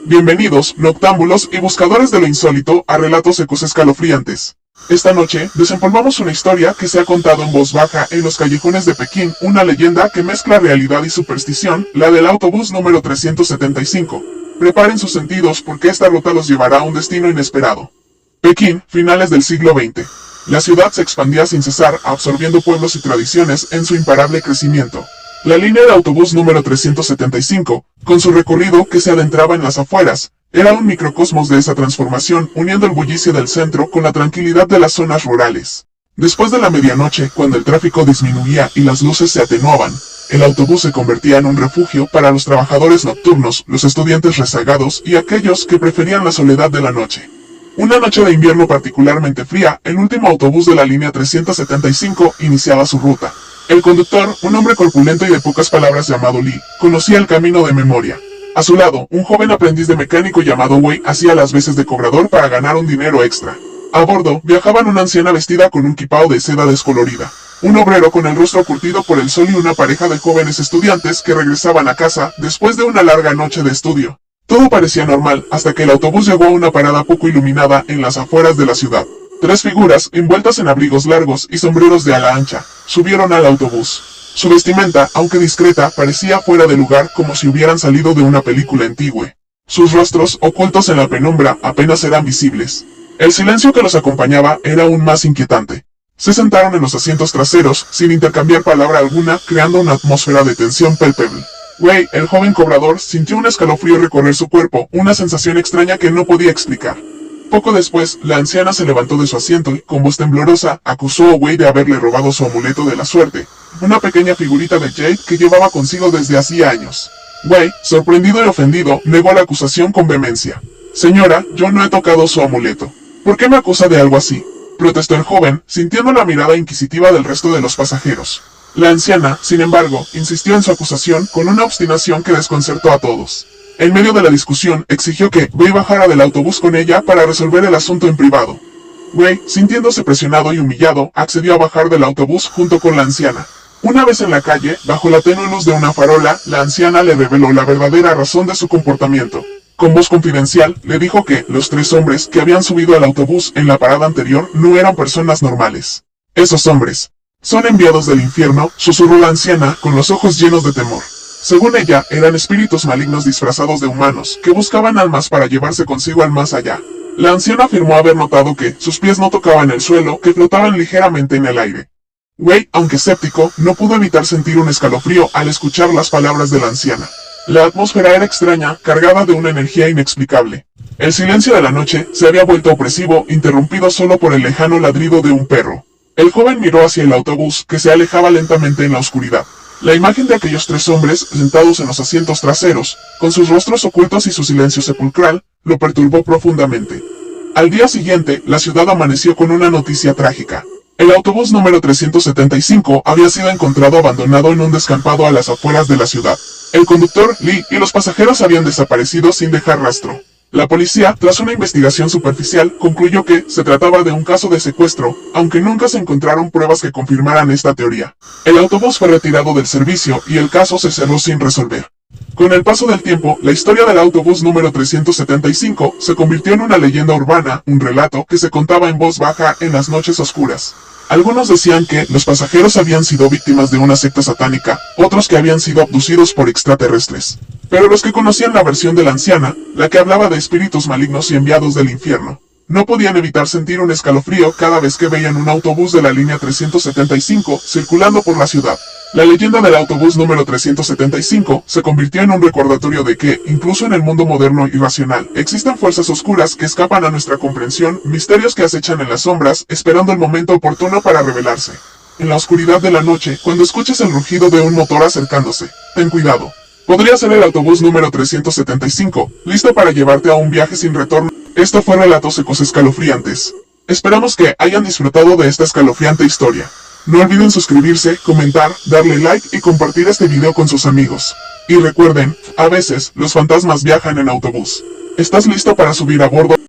Bienvenidos, noctámbulos y buscadores de lo insólito, a relatos ecos escalofriantes. Esta noche, desempolvamos una historia que se ha contado en voz baja en los callejones de Pekín, una leyenda que mezcla realidad y superstición, la del autobús número 375. Preparen sus sentidos porque esta ruta los llevará a un destino inesperado. Pekín, finales del siglo XX. La ciudad se expandía sin cesar, absorbiendo pueblos y tradiciones en su imparable crecimiento. La línea de autobús número 375, con su recorrido que se adentraba en las afueras, era un microcosmos de esa transformación, uniendo el bullicio del centro con la tranquilidad de las zonas rurales. Después de la medianoche, cuando el tráfico disminuía y las luces se atenuaban, el autobús se convertía en un refugio para los trabajadores nocturnos, los estudiantes rezagados y aquellos que preferían la soledad de la noche. Una noche de invierno particularmente fría, el último autobús de la línea 375 iniciaba su ruta. El conductor, un hombre corpulento y de pocas palabras llamado Lee, conocía el camino de memoria. A su lado, un joven aprendiz de mecánico llamado Wei hacía las veces de cobrador para ganar un dinero extra. A bordo, viajaban una anciana vestida con un kipao de seda descolorida, un obrero con el rostro curtido por el sol y una pareja de jóvenes estudiantes que regresaban a casa después de una larga noche de estudio. Todo parecía normal hasta que el autobús llegó a una parada poco iluminada en las afueras de la ciudad. Tres figuras, envueltas en abrigos largos y sombreros de ala ancha, subieron al autobús. Su vestimenta, aunque discreta, parecía fuera de lugar como si hubieran salido de una película antigua. Sus rostros, ocultos en la penumbra, apenas eran visibles. El silencio que los acompañaba era aún más inquietante. Se sentaron en los asientos traseros, sin intercambiar palabra alguna, creando una atmósfera de tensión palpable. Wei, el joven cobrador, sintió un escalofrío recorrer su cuerpo, una sensación extraña que no podía explicar. Poco después, la anciana se levantó de su asiento y, con voz temblorosa, acusó a Wei de haberle robado su amuleto de la suerte, una pequeña figurita de jade que llevaba consigo desde hacía años. Wei, sorprendido y ofendido, negó la acusación con vehemencia. «Señora, yo no he tocado su amuleto. ¿Por qué me acusa de algo así?», protestó el joven, sintiendo la mirada inquisitiva del resto de los pasajeros. La anciana, sin embargo, insistió en su acusación con una obstinación que desconcertó a todos. En medio de la discusión, exigió que Wei bajara del autobús con ella para resolver el asunto en privado. Wei, sintiéndose presionado y humillado, accedió a bajar del autobús junto con la anciana. Una vez en la calle, bajo la tenue luz de una farola, la anciana le reveló la verdadera razón de su comportamiento. Con voz confidencial, le dijo que los tres hombres que habían subido al autobús en la parada anterior no eran personas normales. «Esos hombres son enviados del infierno», susurró la anciana con los ojos llenos de temor. Según ella, eran espíritus malignos disfrazados de humanos, que buscaban almas para llevarse consigo al más allá. La anciana afirmó haber notado que sus pies no tocaban el suelo, que flotaban ligeramente en el aire. Wei, aunque escéptico, no pudo evitar sentir un escalofrío al escuchar las palabras de la anciana. La atmósfera era extraña, cargada de una energía inexplicable. El silencio de la noche se había vuelto opresivo, interrumpido solo por el lejano ladrido de un perro. El joven miró hacia el autobús, que se alejaba lentamente en la oscuridad. La imagen de aquellos tres hombres, sentados en los asientos traseros, con sus rostros ocultos y su silencio sepulcral, lo perturbó profundamente. Al día siguiente, la ciudad amaneció con una noticia trágica. El autobús número 375 había sido encontrado abandonado en un descampado a las afueras de la ciudad. El conductor, Lee, y los pasajeros habían desaparecido sin dejar rastro. La policía, tras una investigación superficial, concluyó que se trataba de un caso de secuestro, aunque nunca se encontraron pruebas que confirmaran esta teoría. El autobús fue retirado del servicio y el caso se cerró sin resolver. Con el paso del tiempo, la historia del autobús número 375 se convirtió en una leyenda urbana, un relato que se contaba en voz baja en las noches oscuras. Algunos decían que los pasajeros habían sido víctimas de una secta satánica, otros que habían sido abducidos por extraterrestres. Pero los que conocían la versión de la anciana, la que hablaba de espíritus malignos y enviados del infierno, no podían evitar sentir un escalofrío cada vez que veían un autobús de la línea 375 circulando por la ciudad. La leyenda del autobús número 375 se convirtió en un recordatorio de que, incluso en el mundo moderno y racional, existen fuerzas oscuras que escapan a nuestra comprensión, misterios que acechan en las sombras, esperando el momento oportuno para revelarse. En la oscuridad de la noche, cuando escuches el rugido de un motor acercándose, ten cuidado. Podría ser el autobús número 375, listo para llevarte a un viaje sin retorno. Esto fue Relatos Ecos Escalofriantes. Esperamos que hayan disfrutado de esta escalofriante historia. No olviden suscribirse, comentar, darle like y compartir este video con sus amigos. Y recuerden, a veces, los fantasmas viajan en autobús. ¿Estás listo para subir a bordo?